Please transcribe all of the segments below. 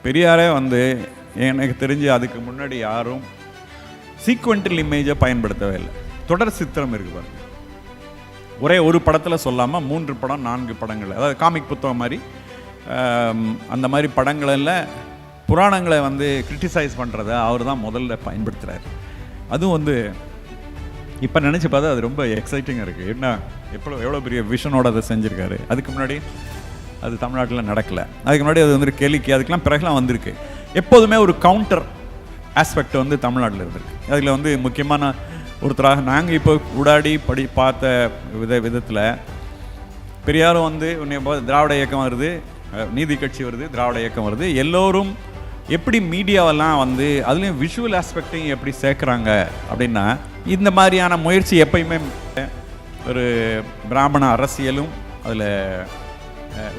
பெரியாரே வந்து எனக்கு தெரிஞ்சு அதுக்கு முன்னாடி யாரும் சீக்வெண்டல் இமேஜை பயன்படுத்தவே இல்லை. தொடர் சித்திரம் இருக்கு பாருங்க. ஒரே ஒரு படத்தில் சொல்லாமல் 3 படம் 4 படங்கள், அதாவது காமிக் புத்தகம் மாதிரி அந்த மாதிரி படங்களில் புராணங்களை வந்து கிரிட்டிசைஸ் பண்ணுறத அவர் தான் முதல்ல பயன்படுத்துகிறார். அதுவும் வந்து இப்போ நினச்சி பார்த்தா அது ரொம்ப எக்ஸைட்டிங்காக இருக்குது. என்ன எவ்வளோ பெரிய விஷனோட அதை செஞ்சுருக்காரு. அதுக்கு முன்னாடி அது தமிழ்நாட்டில் நடக்கலை. அதுக்கு முன்னாடி அது வந்து கேலிக்கு அதுக்கெலாம் பிறகுலாம் வந்திருக்கு. எப்போதுமே ஒரு கவுண்டர் ஆஸ்பெக்ட் வந்து தமிழ்நாட்டில் இருந்திருக்கு. அதில் வந்து முக்கியமான ஒருத்தராக நாங்கள் இப்போ ஊடாடி பார்த்த விதத்தில் பெரியாரும் வந்து திராவிட இயக்கம் வருது, நீதி கட்சி வருது, திராவிட இயக்கம் வருது. எல்லோரும் எப்படி மீடியாவெல்லாம் வந்து அதுலேயும் விஷுவல் ஆஸ்பெக்டையும் எப்படி சேர்க்குறாங்க அப்படின்னா, இந்த மாதிரியான முயற்சி எப்பயுமே ஒரு பிராமண அரசியலும் அதில்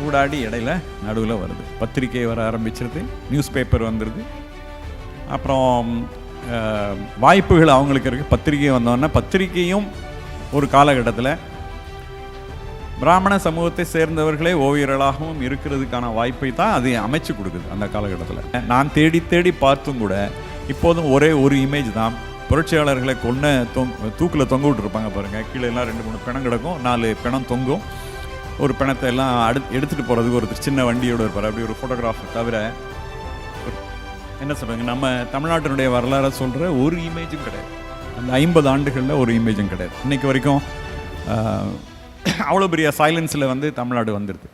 ஊடாடி இடையில நடுவில் வருது. பத்திரிகை வர ஆரம்பிச்சிருது, நியூஸ் பேப்பர் வந்துடுது, அப்புறம் வாய்ப்புகள் அவங்களுக்கு இருக்குது. பத்திரிகை வந்தோடனே பத்திரிகையும் ஒரு காலகட்டத்தில் பிராமண சமூகத்தை சேர்ந்தவர்களே ஓவியர்களாகவும் இருக்கிறதுக்கான வாய்ப்பை தான் அது அமைச்சு கொடுக்குது. அந்த காலகட்டத்தில் நான் தேடி தேடி பார்த்தும் கூட இப்போதும் ஒரே ஒரு இமேஜ் தான். புரட்சியாளர்களை தூக்கில் தொங்க விட்டுருப்பாங்க பாருங்கள். கீழே எல்லாம் 2-3 பிணம் கிடக்கும், 4 பிணம் தொங்கும். ஒரு பிணத்தை எல்லாம் எடுத்துகிட்டு போகிறதுக்கு ஒரு சின்ன வண்டியோடு இருப்பார். அப்படி ஒரு ஃபோட்டோகிராஃபர் தவிர என்ன சொல்கிறாங்க, நம்ம தமிழ்நாட்டினுடைய வரலாறை சொல்கிற ஒரு இமேஜும் கிடையாது. அந்த 50 ஆண்டுகளில் ஒரு இமேஜும் கிடையாது. இன்றைக்கு வரைக்கும் அவ்வளோ பெரிய சைலன்ஸில் வந்து தமிழ்நாடு வந்துடுது.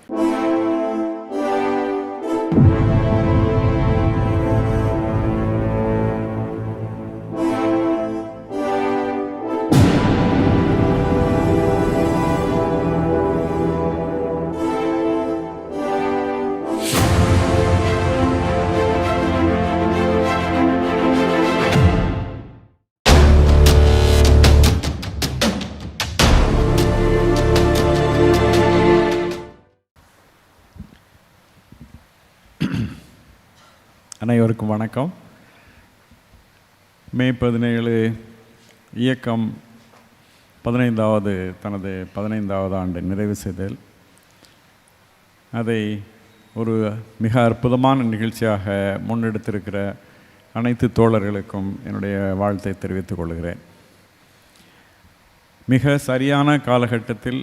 அனைவருக்கும் வணக்கம். மே 17 இயக்கம் 15வது தனது 15வது ஆண்டு நிறைவு செய்தல். அதை ஒரு மிக அற்புதமான நிகழ்ச்சியாக முன்னெடுத்திருக்கிற அனைத்து தோழர்களுக்கும் என்னுடைய வாழ்த்தை தெரிவித்துக் கொள்கிறேன். மிக சரியான காலகட்டத்தில்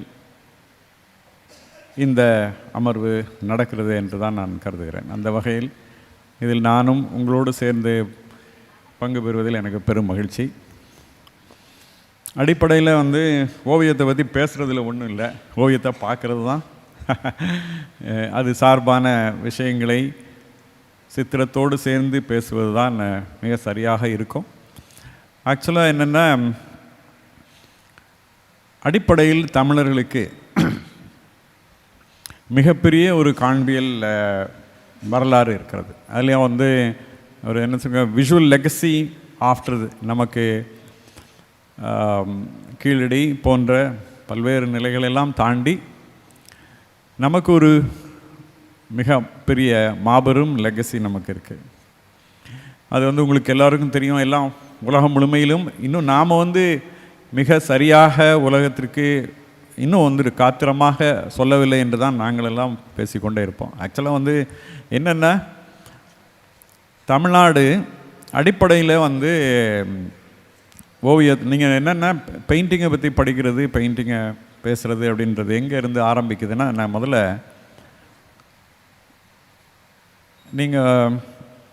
இந்த அமர்வு நடக்கிறது என்று தான் நான் கருதுகிறேன். அந்த வகையில் இதில் நானும் உங்களோடு சேர்ந்து பங்கு பெறுவதில் எனக்கு பெரும் மகிழ்ச்சி. அடிப்படையில் வந்து ஓவியத்தை பற்றி பேசுகிறதுல ஒன்றும் இல்லை, ஓவியத்தை பார்க்குறது தான். அது சார்பான விஷயங்களை சித்திரத்தோடு சேர்ந்து பேசுவது தான் மிக சரியாக இருக்கும். ஆக்சுவலாக என்னென்னா, அடிப்படையில் தமிழர்களுக்கு மிகப்பெரிய ஒரு காண்பியல் வரலாறு இருக்கிறது. அதுலேயும் வந்து ஒரு என்ன சொல்ல விஷுவல் லெகசி ஆஃப்டர் நமக்கு கீழடி போன்ற பல்வேறு நிலைகளெல்லாம் தாண்டி நமக்கு ஒரு மிக பெரிய மாபெரும் லெகசி நமக்கு இருக்குது. அது வந்து உங்களுக்கு எல்லாருக்கும் தெரியும். எல்லாம் உலகம் முழுமையிலும் இன்னும் நாம் வந்து மிக சரியாக உலகத்திற்கு இன்னும் வந்து காத்திரமாக சொல்லவில்லை என்று தான் நாங்களெல்லாம் பேசிக்கொண்டே இருப்போம். ஆக்சுவலாக வந்து என்னென்னா, தமிழ்நாடு அடிப்படையில் வந்து நீங்கள் என்னென்னா பெயிண்டிங்கை பற்றி படிக்கிறது, பெயிண்டிங்கை பேசுகிறது அப்படின்றது எங்கே இருந்து ஆரம்பிக்குதுன்னா, நான் முதல்ல நீங்கள்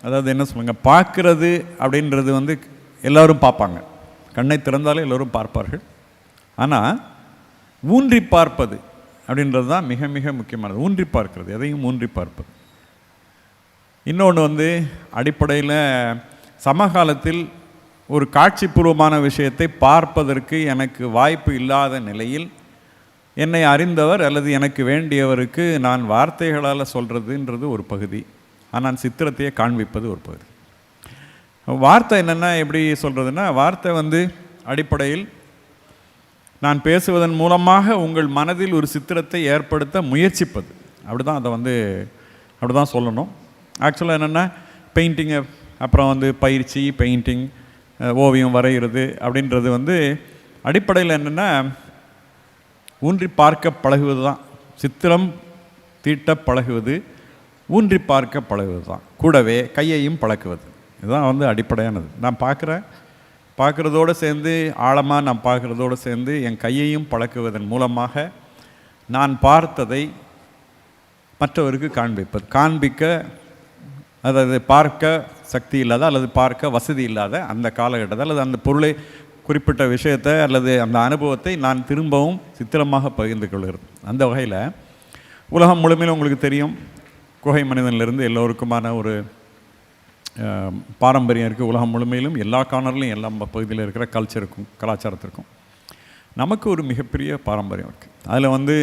அதாவது என்ன சொல்லுங்கள், பார்க்குறது அப்படின்றது வந்து எல்லோரும் பார்ப்பாங்க. கண்ணை திறந்தாலே எல்லோரும் பார்ப்பார்கள். ஆனால் ஊன்றி பார்ப்பது அப்படின்றது தான் மிக மிக முக்கியமானது. ஊன்றி பார்க்கிறது, எதையும் ஊன்றி பார்ப்பது. இன்னொன்று வந்து அடிப்படையில் சமகாலத்தில் ஒரு காட்சிபூர்வமான விஷயத்தை பார்ப்பதற்கு எனக்கு வாய்ப்பு இல்லாத நிலையில் என்னை அறிந்தவர் அல்லது எனக்கு வேண்டியவருக்கு நான் வார்த்தைகளால் சொல்கிறதுன்றது ஒரு பகுதி, ஆனால் சித்திரத்தையே காண்பிப்பது ஒரு பகுதி. வார்த்தை என்னென்னா எப்படி சொல்கிறதுனா, வார்த்தை வந்து அடிப்படையில் நான் பேசுவதன் மூலமாக உங்கள் மனதில் ஒரு சித்திரத்தை ஏற்படுத்த முயற்சிப்பது. அப்படி தான் அதை வந்து அப்படி தான் சொல்லணும். ஆக்சுவலாக என்னென்னா, பெயிண்டிங்கை அப்புறம் வந்து பயிற்சி, பெயிண்டிங், ஓவியம் வரைகிறது அப்படின்றது வந்து அடிப்படையில் என்னென்னா ஊன்றி பார்க்க பழகுவது தான். சித்திரம் தீட்ட பழகுவது ஊன்றி பார்க்க பழகுவது தான். கூடவே கையையும் பழக்குவது. இதுதான் வந்து அடிப்படையானது. நான் பார்க்குறதோடு சேர்ந்து, ஆழமாக நான் பார்க்குறதோடு சேர்ந்து என் கையையும் பழக்குவதன் மூலமாக நான் பார்த்ததை மற்றவருக்கு காண்பிக்க, அதாவது பார்க்க சக்தி இல்லாத அல்லது பார்க்க வசதி இல்லாத அந்த காலகட்டத்தில் அல்லது அந்த பொருளை, குறிப்பிட்ட விஷயத்தை அல்லது அந்த அனுபவத்தை நான் திரும்பவும் சித்திரமாக பகிர்ந்து கொள்கிறது. அந்த வகையில் உலகம் முழுமையிலும் உங்களுக்கு தெரியும், குகை மனிதனிலிருந்து எல்லோருக்குமான ஒரு பாரம்பரியம் இருக்குது. உலகம் முழுமையிலும் எல்லா கார்னர்லையும் எல்லா பகுதியில் இருக்கிற கல்ச்சருக்கும் கலாச்சாரத்திற்கும் நமக்கு ஒரு மிகப்பெரிய பாரம்பரியம் இருக்குது. அதில் வந்து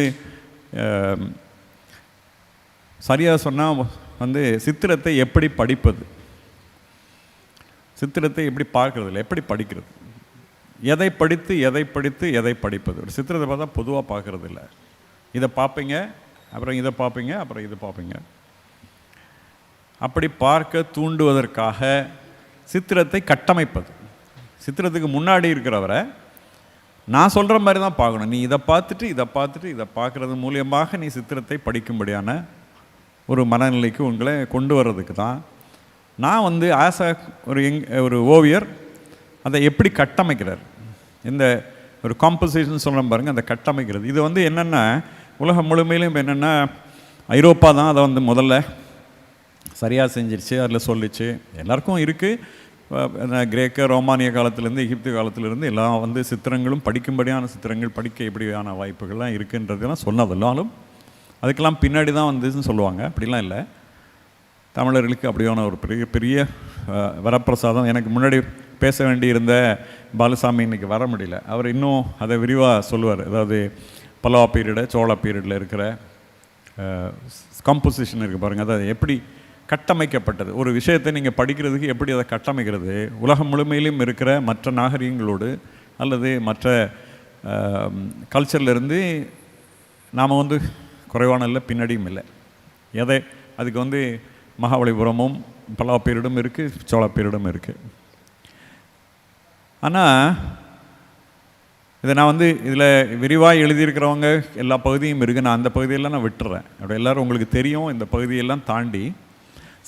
சரியாக சொன்னால் வந்து சித்திரத்தை எப்படி படிப்பது, சித்திரத்தை எப்படி பார்க்கறது இல்லை, எப்படி படிக்கிறது, எதை படித்து எதை படிப்பது. ஒரு சித்திரத்தை பார்த்தா பொதுவாக பார்க்கறது இல்லை. இதை பார்ப்பீங்க, அப்புறம் இதை பார்ப்பீங்க, அப்புறம் இது பார்ப்பீங்க. அப்படி பார்க்க தூண்டுவதற்காக சித்திரத்தை கட்டமைப்பது. சித்திரத்துக்கு முன்னாடி இருக்கிறவரை நான் சொல்கிற மாதிரி தான் பார்க்கணும். நீ இதை பார்த்துட்டு இதை பார்க்குறது மூலியமாக நீ சித்திரத்தை படிக்கும்படியான ஒரு மனநிலைக்கு உங்களை கொண்டு வர்றதுக்கு தான் நான் வந்து ஒரு ஓவியர் அதை எப்படி கட்டமைக்கிறார், இந்த ஒரு காம்போசிஷன் சொல்கிறேன் பாருங்கள், அந்த கட்டமைக்கிறது. இது வந்து என்னென்னா உலகம் முழுமையிலும் என்னென்னா ஐரோப்பா தான் அதை வந்து முதல்ல சரியாக செஞ்சிருச்சு, அதில் சொல்லிச்சு. எல்லாருக்கும் இருக்குது. கிரேக்க ரோமானிய காலத்திலேருந்து எகிப்து காலத்திலேருந்து எல்லாம் வந்து சித்திரங்களும் படிக்கும்படியான சித்திரங்கள் படிக்க எப்படியான வாய்ப்புகள்லாம் இருக்குன்றதெல்லாம் சொன்னதெல்லாலும் அதுக்கெல்லாம் பின்னாடி தான் வந்துன்னு சொல்லுவாங்க. அப்படிலாம் இல்லை. தமிழர்களுக்கு அப்படியான ஒரு பெரிய பெரிய வரப்பிரசாதம். எனக்கு முன்னாடி பேச வேண்டியிருந்த பாலுசாமி இன்றைக்கி வர முடியல. அவர் இன்னும் அதை விரிவாக சொல்லுவார். அதாவது பல்லவ பீரியடு, சோழ பீரியடில் இருக்கிற காம்போசிஷன் இருக்குது பாருங்கள், அதாவது எப்படி கட்டமைக்கப்பட்டது ஒரு விஷயத்தை நீங்கள் படிக்கிறதுக்கு எப்படி அதை கட்டமைக்கிறது, உலகம் முழுமையிலும் இருக்கிற மற்ற நாகரிகங்களோடு அல்லது மற்ற கல்ச்சர்லேருந்து நாம் வந்து குறைவான இல்லை, பின்னாடியும் இல்லை. அதுக்கு வந்து மகாபலிபுரமும் பல்லவ பீரியடும் இருக்குது, சோழ பீரியடும் இருக்குது. ஆனால் இதை நான் வந்து இதில் விரிவாக எழுதியிருக்கிறவங்க எல்லா பகுதியும் இருக்குது. நான் அந்த பகுதியெல்லாம் நான் விட்டுறேன். அப்படி எல்லோரும் உங்களுக்கு தெரியும். இந்த பகுதியெல்லாம் தாண்டி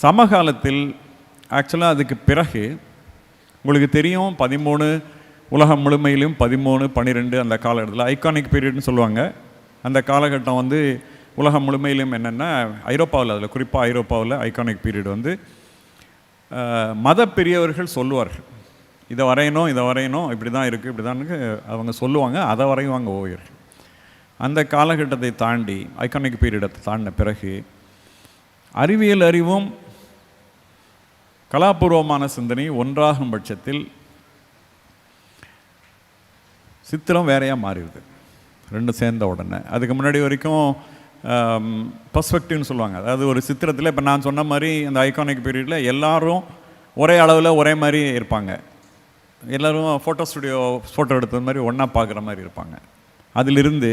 சமகாலத்தில் ஆக்சுவலாக அதுக்கு பிறகு உங்களுக்கு தெரியும் 13 உலகம் முழுமையிலும் 13, 12 அந்த காலகட்டத்தில் ஐகானிக் பீரியட்னு சொல்லுவாங்க. அந்த காலகட்டம் வந்து உலகம் முழுமையிலும் என்னென்னா ஐரோப்பாவில், அதில் குறிப்பாக ஐரோப்பாவில் ஐகானிக் பீரியட் வந்து மத பெரியவர்கள் சொல்லுவார்கள், இதை வரையணும் இப்படி தான் இருக்குது, இப்படி தான் அவங்க சொல்லுவாங்க, அதை வரைவாங்க ஓவியர்கள். அந்த காலகட்டத்தை தாண்டி ஐகானிக் பீரியடை தாண்டின பிறகு அறிவியல் அறிவும் கலாபூர்வமான சிந்தனை ஒன்றாகும் பட்சத்தில் சித்திரம் வேறையாக மாறிடுது. ரெண்டும் சேர்ந்த உடனே அதுக்கு முன்னாடி வரைக்கும் பர்ஸ்பெக்டிவ்னு சொல்லுவாங்க. அதாவது ஒரு சித்திரத்தில் இப்போ நான் சொன்ன மாதிரி அந்த ஐகானிக் பீரியடில் எல்லாரும் ஒரே அளவில் ஒரே மாதிரி இருப்பாங்க. எல்லோரும் ஃபோட்டோ எடுத்தது மாதிரி ஒன்றா பார்க்குற மாதிரி இருப்பாங்க. அதிலிருந்து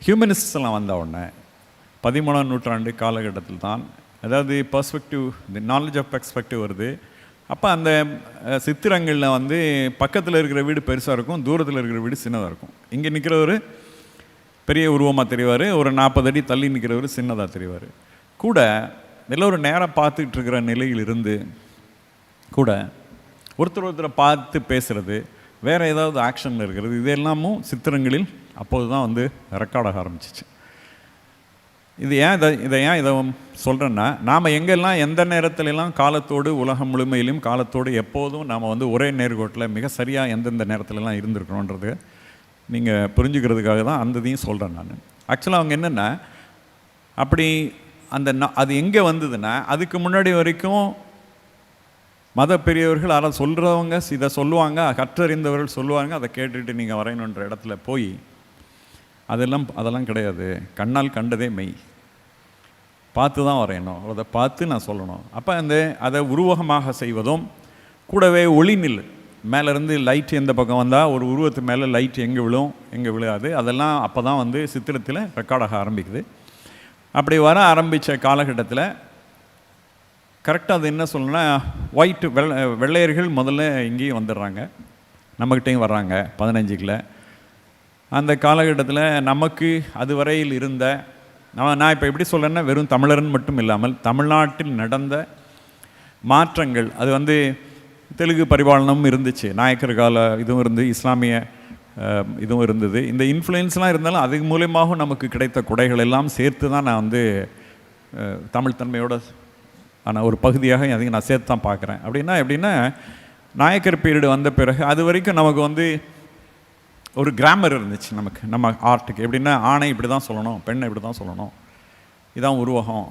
ஹியூமனிஸ்ட்ஸ் எல்லாம் வந்த உடனே 13ஆம் நூற்றாண்டு காலகட்டத்தில் தான் அதாவது பர்ஸ்பெக்டிவ், இந்த நாலேஜ் ஆஃப் பெர்ஸ்பெக்டிவ் வருது. அப்போ அந்த சித்திரங்களில் வந்து பக்கத்தில் இருக்கிற வீடு பெருசாக இருக்கும், தூரத்தில் இருக்கிற வீடு சின்னதாக இருக்கும். இங்கே நிற்கிறவர் பெரிய உருவமாக தெரிவார், ஒரு 40 அடி தள்ளி நிற்கிறவர் சின்னதாக தெரிவார். கூட எல்லோரும் நேராக பார்த்துக்கிட்டு இருக்கிற நிலையில் இருந்து கூட ஒருத்தரை பார்த்து பேசுகிறது, வேறு ஏதாவது ஆக்ஷனில் இருக்கிறது, இது எல்லாமும் சித்திரங்களில் அப்போது தான் வந்து ரெக்கார்டாக ஆரம்பிச்சிச்சு. இதை சொல்கிறேன்னா, நாம் எங்கெல்லாம் எந்த நேரத்துலலாம் காலத்தோடு உலகம் முழுமையிலும் காலத்தோடு எப்போதும் நாம் வந்து ஒரே நேர்கோட்டில் மிக சரியாக எந்தெந்த நேரத்துலலாம் இருந்திருக்கணுன்றது நீங்கள் புரிஞ்சுக்கிறதுக்காக தான் அந்த இதையும் சொல்கிறேன் நான். ஆக்சுவலாக அவங்க என்னென்னா அப்படி அது எங்கே வந்ததுன்னா, அதுக்கு முன்னாடி வரைக்கும் மத பெரியவர்கள் அதை சொல்கிறவங்க இதை சொல்லுவாங்க, கற்றறிந்தவர்கள் சொல்லுவாங்க, அதை கேட்டுட்டு நீங்கள் வரையணுன்ற இடத்துல போய் அதெல்லாம் கிடையாது. கண்ணால் கண்டதே மெய், பார்த்து தான் வரையணும், அதை பார்த்து நான் சொல்லணும். அப்போ அதை உருவகமாக செய்வதும் கூடவே ஒளிநில் மேலேருந்து லைட் எந்த பக்கம் வந்தால் ஒரு உருவத்து மேலே லைட் எங்கே விழும் எங்கே விழுகாது, அதெல்லாம் அப்போ தான் வந்து சித்திரத்தில் ரெக்கார்டாக ஆரம்பிக்குது. அப்படி வர ஆரம்பித்த காலகட்டத்தில் கரெக்டாக அது என்ன சொல்லணும்னா, வெள்ளையர்கள் முதல்ல இங்கேயும் வந்துடுறாங்க, நம்மக்கிட்டையும் வர்றாங்க 15ல். அந்த காலகட்டத்தில் நமக்கு அதுவரையில் இருந்த நான் இப்போ எப்படி சொல்கிறேன்னா, வெறும் தமிழர்னு மட்டும் இல்லாமல் தமிழ்நாட்டில் நடந்த மாற்றங்கள், அது வந்து தெலுங்கு பரிபாலனமும் இருந்துச்சு, நாயக்கர் கால இதுவும் இருந்து, இஸ்லாமிய இதுவும் இருந்தது. இந்த இன்ஃப்ளூயன்ஸ்லாம் இருந்தாலும் அது மூலயமாகவும் நமக்கு கிடைத்த கொடைகள் எல்லாம் சேர்த்து தான் நான் வந்து தமிழ் தன்மையோட ஆனால் ஒரு பகுதியாக அதையும் நான் சேர்த்து தான் பார்க்குறேன். எப்படின்னா நாயக்கர் பீரியடு வந்த பிறகு அது வரைக்கும் நமக்கு வந்து ஒரு கிராமர் இருந்துச்சு நமக்கு, நம்ம ஆர்ட்டுக்கு. எப்படின்னா ஆணை இப்படி தான் சொல்லணும், பெண்ணை இப்படி தான் சொல்லணும், இதான் உருவகம்.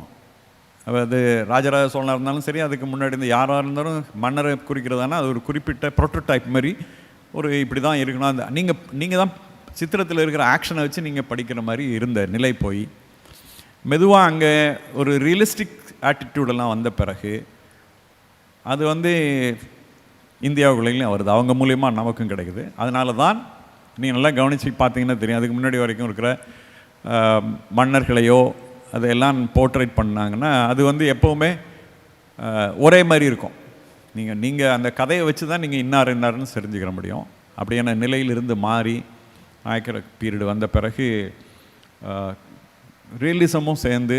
அது ராஜராஜ சோழனாக இருந்தாலும் சரி, அதுக்கு முன்னாடி இருந்து யாராக இருந்தாலும் மன்னரை குறிக்கிறதானா அது ஒரு குறிப்பிட்ட ப்ரோட்டோடைப் மாதிரி ஒரு இப்படி தான் இருக்கணும். அந்த நீங்கள் தான் சித்திரத்தில் இருக்கிற ஆக்ஷனை வச்சு நீங்கள் படிக்கிற மாதிரி இருந்த நிலை போய் மெதுவாக அங்கே ஒரு ரியலிஸ்டிக் ஆட்டிடியூடெல்லாம் வந்த பிறகு அது வந்து இந்தியாவுக்குள்ளேயும் வருது, அவங்க மூலிமா நமக்கும் கிடைக்குது. அதனால தான் நீங்கள் நல்லா கவனித்து பார்த்தீங்கன்னா தெரியும், அதுக்கு முன்னாடி வரைக்கும் இருக்கிற மன்னர்களையோ அதையெல்லாம் போர்ட்ரேட் பண்ணாங்கன்னா அது வந்து எப்போவுமே ஒரே மாதிரி இருக்கும். நீங்கள் அந்த கதையை வச்சு தான் நீங்கள் இன்னாருன்னு தெரிஞ்சுக்கிற முடியும். அப்படியான நிலையிலிருந்து மாறி நாயக்கர் பீரியடு வந்த பிறகு ரியலிசமும் சேர்ந்து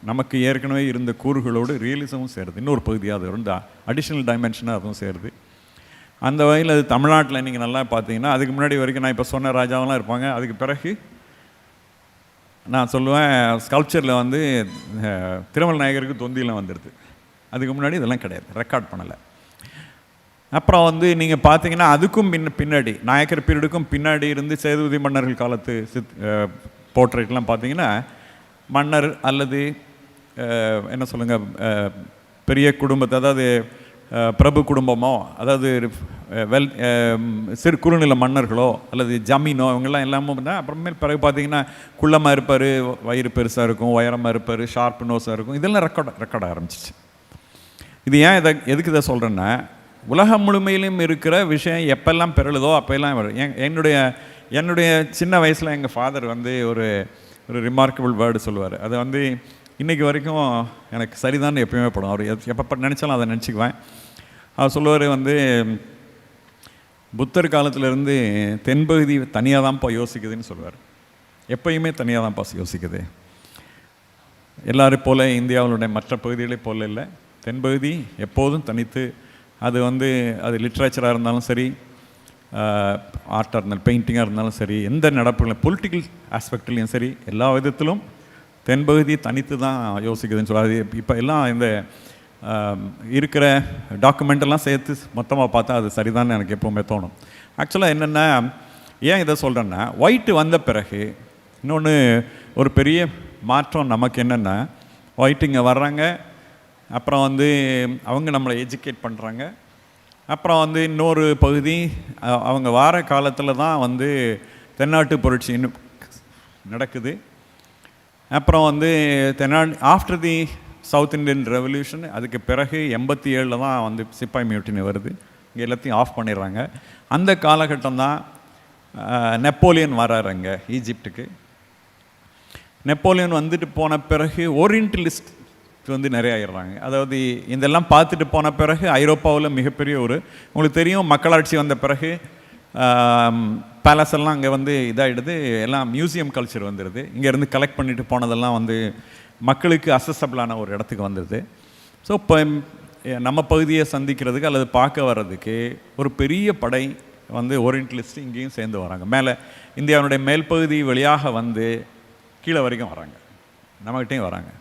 நமக்கு ஏற்கனவே இருந்த கூறுகளோடு ரியலிசமும் சேருது, இன்னொரு பகுதியாக அது இருந்தால் அடிஷ்னல் டைமென்ஷனாக அதுவும் சேருது. அந்த வகையில் அது தமிழ்நாட்டில் நீங்கள் நல்லா பார்த்தீங்கன்னா, அதுக்கு முன்னாடி வரைக்கும் நான் இப்போ சொன்ன ராஜாவெல்லாம் இருப்பாங்க. அதுக்கு பிறகு நான் சொல்லுவேன், ஸ்கல்ப்சரில் வந்து திருமல் நாயகருக்கு தொந்தியெல்லாம் வந்துடுது. அதுக்கு முன்னாடி இதெல்லாம் கிடையாது, ரெக்கார்ட் பண்ணலை. அப்புறம் வந்து நீங்கள் பார்த்தீங்கன்னா அதுக்கும் பின்னாடி நாயக்கர் பீரியடுக்கும் பின்னாடி இருந்து சேதுபதி மன்னர்கள் காலத்து போர்ட்ரேட்லாம் பார்த்தீங்கன்னா மன்னர் அல்லது என்ன சொல்லுங்கள் பெரிய குடும்பத்தை, அதாவது பிரபு குடும்பமோ, அதாவது சிறு குறுநில மன்னர்களோ அல்லது ஜமீனோ இவங்கெல்லாம் எல்லாமே தான். அப்புறமேல் பிறகு பார்த்தீங்கன்னா குள்ளமாக இருப்பார், வயிறு பெருசாக இருக்கும், உயரமாக இருப்பார், ஷார்ப் நோஸாக இருக்கும், இதெல்லாம் ரெக்கார்ட் ஆரம்பிச்சிச்சு. இது ஏன் எதுக்கு இதை சொல்கிறேன்னா, உலகம் முழுமையிலும் இருக்கிற விஷயம் எப்பெல்லாம் பெறலுதோ அப்போல்லாம் வரும். என்னுடைய சின்ன வயசில் எங்கள் ஃபாதர் வந்து ஒரு ரிமார்க்கபிள் வேர்டு சொல்லுவார். அது வந்து இன்றைக்கி வரைக்கும் எனக்கு சரிதான் எப்பயுமே படும். அவர் எப்போ நினச்சாலும் அதை நினச்சிக்குவேன். அவர் சொல்லுவார் வந்து, புத்தர் காலத்திலேருந்து தென்பகுதி தனியாக தான்ப்பா யோசிக்குதுன்னு சொல்லுவார். எப்பயுமே தனியாக தான்ப்பா யோசிக்குது, எல்லாரும் போல் இந்தியாவுடைய மற்ற பகுதிகளே போல் இல்லை. தென்பகுதி எப்போதும் தனித்து, அது வந்து அது லிட்ரேச்சராக இருந்தாலும் சரி, ஆர்ட்டாக இருந்தாலும் பெயிண்டிங்காக இருந்தாலும் சரி, எந்த நடப்புகளும் பொலிட்டிக்கல் ஆஸ்பெக்ட்லேயும் சரி, எல்லா விதத்திலும் தென்பகுதி தனித்து தான் யோசிக்குதுன்னு சொல்லாது. இப்போ எல்லாம் இந்த இருக்கிற டாக்குமெண்டெல்லாம் சேர்த்து மொத்தமாக பார்த்தா அது சரிதான் எனக்கு எப்போவுமே தோணும். ஆக்சுவலாக என்னென்னா, ஏன் இதை சொல்கிறேன்னா, ஒயிட்டு வந்த பிறகு இன்னொன்று ஒரு பெரிய மாற்றம் நமக்கு என்னென்னா, ஒயிட்டு இங்கே வர்றாங்க, அப்புறம் வந்து அவங்க நம்மளை எஜுகேட் பண்ணுறாங்க. அப்புறம் வந்து இன்னொரு பகுதி அவங்க வார காலத்தில் தான் வந்து தென்னாட்டு புரட்சி இன்னும் நடக்குது. அப்புறம் வந்து after the south Indian revolution, அதுக்கு பிறகு 87 தான் வந்து சிப்பாய் மியூட்டினி வருது, இங்கே எல்லாத்தையும் ஆஃப் பண்ணிடுறாங்க. அந்த காலகட்டம் தான் நெப்போலியன் வராரு அங்கே ஈஜிப்டுக்கு. நெப்போலியன் வந்துட்டு போன பிறகு ஓரியன்டலிஸ்ட் வந்து நிறைய ஆயிடுறாங்க. அதாவது இதெல்லாம் பார்த்துட்டு போன பிறகு ஐரோப்பாவில் மிகப்பெரிய உங்களுக்கு தெரியும், மக்களாட்சி வந்த பிறகு பேலஸ் எல்லாம் அங்கே வந்து இதாகிடுது, எல்லாம் மியூசியம் கல்ச்சர் வந்துடுது. இங்கேருந்து கலெக்ட் பண்ணிட்டு போனதெல்லாம் வந்து மக்களுக்கு அசஸபிளான ஒரு இடத்துக்கு வந்துடுது. ஸோ இப்போ நம்ம பகுதியை சந்திக்கிறதுக்கு அல்லது பார்க்க வர்றதுக்கு ஒரு பெரிய படை வந்து ஓரியன்டலிஸ்ட் இங்கேயும் சேர்ந்து வராங்க. மேலே இந்தியாவுடைய மேல் பகுதி வழியாக வந்து கீழே வரைக்கும் வராங்க, நம்மகிட்டையும் வராங்க.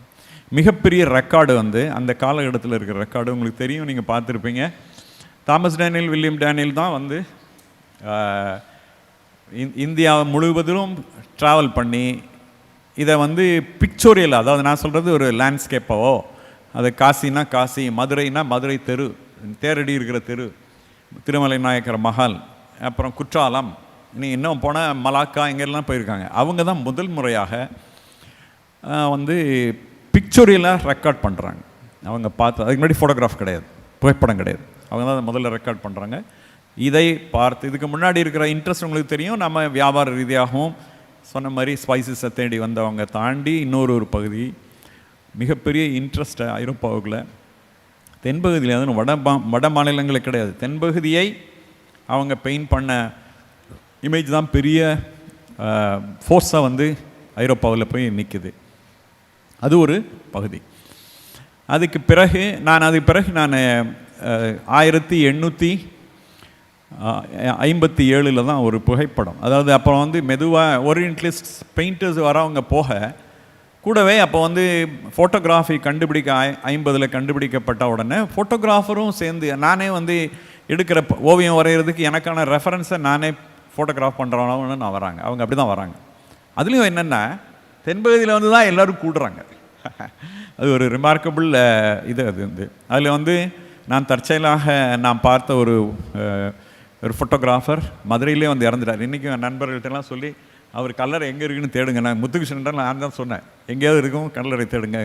மிகப்பெரிய ரெக்கார்டு வந்து அந்த காலகட்டத்தில் இருக்கிற ரெக்கார்டு உங்களுக்கு தெரியும், நீங்கள் பார்த்துருப்பீங்க. தாமஸ் டேனியல், வில்லியம் டேனியல் தான் வந்து இந்தியா முழுவதிலும் ட்ராவல் பண்ணி இதை வந்து பிக்சோரியல், அதாவது நான் சொல்கிறது ஒரு லேண்ட்ஸ்கேப்பாவோ, அது காசினா காசி, மதுரைனா மதுரை தெரு, தேரடி இருக்கிற தெரு, திருமலை நாயக்கர் மஹால், அப்புறம் குற்றாலம், நீ இன்னும் போனால் மலாக்கா, இங்கெல்லாம் போயிருக்காங்க. அவங்க தான் முதல் முறையாக வந்து பிக்சோரியலாக ரெக்கார்ட் பண்ணுறாங்க. அவங்க பார்த்து, அதுக்கு முன்னாடி ஃபோட்டோகிராஃப் கிடையாது, புகைப்படம் கிடையாது, அவங்க தான் முதல்ல ரெக்கார்ட் பண்ணுறாங்க. இதை பார்த்து, இதுக்கு முன்னாடி இருக்கிற இன்ட்ரெஸ்ட் உங்களுக்கு தெரியும், நம்ம வியாபார ரீதியாகவும் சொன்ன மாதிரி ஸ்பைசஸை தேடி வந்தவங்க தாண்டி இன்னொரு பகுதி மிகப்பெரிய இன்ட்ரெஸ்ட்டை ஐரோப்பாவுக்குள்ள தென்பகுதியில், அதுவும் வட மாநிலங்களுக்கு கிடையாது, தென்பகுதியை அவங்க பெயிண்ட் பண்ண இமேஜ் தான் பெரிய ஃபோர்ஸாக வந்து ஐரோப்பாவில் போய் நிற்குது. அது ஒரு பகுதி. அதுக்கு பிறகு நான் 1857 தான் ஒரு புகைப்படம். அதாவது அப்புறம் வந்து மெதுவாக ஓரியன்டலிஸ்ட் பெயிண்டர்ஸ் வரவங்க போக கூடவே அப்போ வந்து ஃபோட்டோகிராஃபி 50 கண்டுபிடிக்கப்பட்ட உடனே ஃபோட்டோகிராஃபரும் சேர்ந்து நானே வந்து எடுக்கிற ஓவியம் வரைகிறதுக்கு எனக்கான ரெஃபரன்ஸை நானே ஃபோட்டோகிராஃப் பண்ணுறவனு நான் வராங்க. அவங்க அப்படி தான் வராங்க. அதுலேயும் என்னென்னா தென்பகுதியில் வந்து தான் எல்லோரும் கூடுறாங்க. அது ஒரு ரிமார்க்கபிள் இது. அது வந்து அதில் வந்து நான் தற்செயலாக நான் பார்த்த ஒரு ஃபோட்டோகிராஃபர் மதுரையிலே வந்து இறந்துட்டார். இன்றைக்கும் என் நண்பர்கள்ட்டெல்லாம் சொல்லி அவர் கல்லறை எங்கே இருக்குன்னு தேடுங்க. நான் முத்துகிருஷ்ணன் நான் தான் சொன்னேன், எங்கேயாவது இருக்கும் கல்லறை தேடுங்க.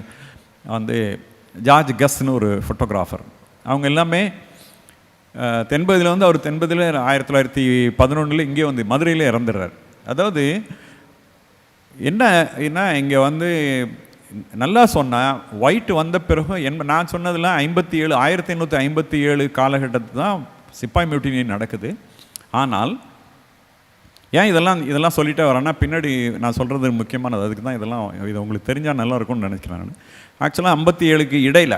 வந்து ஜார்ஜ் கஸ்ன்னு ஒரு ஃபோட்டோகிராஃபர். அவங்க எல்லாமே தென்பகுதியில் வந்து அவர் தென்பகுதியில் 1911 இங்கே வந்து மதுரையிலே இறந்துடுறார். அதாவது என்ன இங்கே வந்து நல்லா சொன்னால் ஒயிட் வந்த பிறகு நான் சொன்னதெல்லாம் 1857 காலகட்டத்து தான் சிப்பாய் மியூட்டினி நடக்குது. ஆனால் ஏன் இதெல்லாம் சொல்லிட்டே வரேன்னா பின்னாடி நான் சொல்கிறது முக்கியமானது. அதுக்கு தான் இது உங்களுக்கு தெரிஞ்சால் நல்லா இருக்கும்னு நினைக்கிறேன் நான். ஆக்சுவலாக 57க்கு இடையில்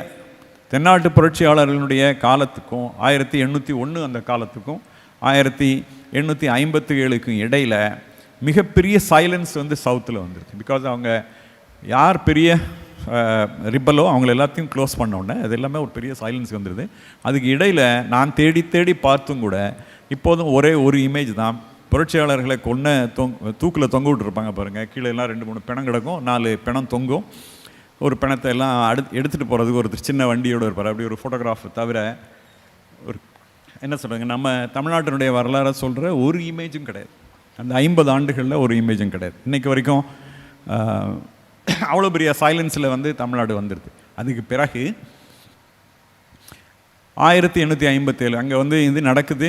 தென்னாட்டு புரட்சியாளர்களுடைய காலத்துக்கும் 1801 அந்த காலத்துக்கும் 1857க்கும் இடையில் மிகப்பெரிய சைலன்ஸ் வந்து சவுத்தில் வந்துருக்கு. பிகாஸ் அவங்க யார் பெரிய ரிப்பலோ அவங்கள எல்லாத்தையும் க்ளோஸ் பண்ண உடனே அது எல்லாமே ஒரு பெரிய சைலன்ஸ் வந்துடுது. அதுக்கு இடையில் நான் தேடி பார்த்தும் கூட இப்போதும் ஒரே ஒரு இமேஜ் தான். புரட்சியாளர்களை தூக்கில் தொங்க விட்டுருப்பாங்க பாருங்கள். கீழே எல்லாம் 2-3 பிணம் கிடக்கும், 4 பிணம் தொங்கும். ஒரு பிணத்தை எல்லாம் எடுத்துகிட்டு போகிறதுக்கு ஒரு சின்ன வண்டியோடு இருப்பார். அப்படி ஒரு ஃபோட்டோகிராஃப் தவிர ஒரு என்ன சொல்கிறாங்க, நம்ம தமிழ்நாட்டினுடைய வரலாறை சொல்கிற ஒரு இமேஜும் கிடையாது. அந்த 50 ஆண்டுகளில் ஒரு இமேஜும் கிடையாது. இன்றைக்கு வரைக்கும் அவ்வளோ பெரிய சைலன்ஸில் வந்து தமிழ்நாடு வந்துடுது. அதுக்கு பிறகு 1857 அங்கே வந்து இது நடக்குது,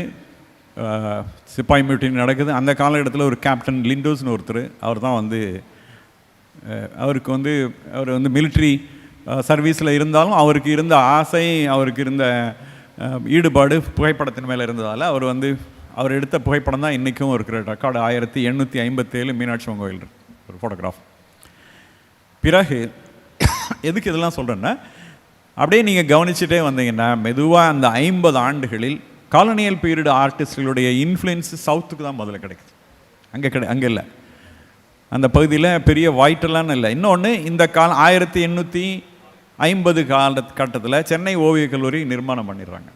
சிப்பாய் மியூட்டினி நடக்குது. அந்த காலகட்டத்தில் ஒரு கேப்டன் லிண்டோஸ்னு ஒருத்தர், அவர் தான் வந்து அவர் வந்து மிலிட்ரி சர்வீஸில் இருந்தாலும் அவருக்கு இருந்த ஆசை, அவருக்கு இருந்த ஈடுபாடு புகைப்படத்தின் மேலே இருந்ததால் அவர் எடுத்த புகைப்படம் தான் இன்றைக்கும் இருக்கிற ரெக்கார்டு. 1857 மீனாட்சி அம்மன் கோயில் ஒரு ஃபோட்டோகிராஃப். பிறகு எதுக்கு இதெல்லாம் சொல்கிறேன்னா, அப்படியே நீங்கள் கவனிச்சுட்டே வந்தீங்கன்னா மெதுவாக அந்த 50 ஆண்டுகளில் காலனியல் பீரியட் ஆர்டிஸ்டுகளுடைய இன்ஃப்ளூயன்ஸ் சவுத்துக்கு தான் முதல்ல கிடைக்குது. அங்கே இல்லை, அந்த பகுதியில் பெரிய ஒயிட்டெல்லாம் இல்லை. இன்னொன்று, இந்த 1850 காலகட்டத்தில் சென்னை ஓவியக் கல்லூரி நிர்மாணம் பண்ணிடுறாங்க.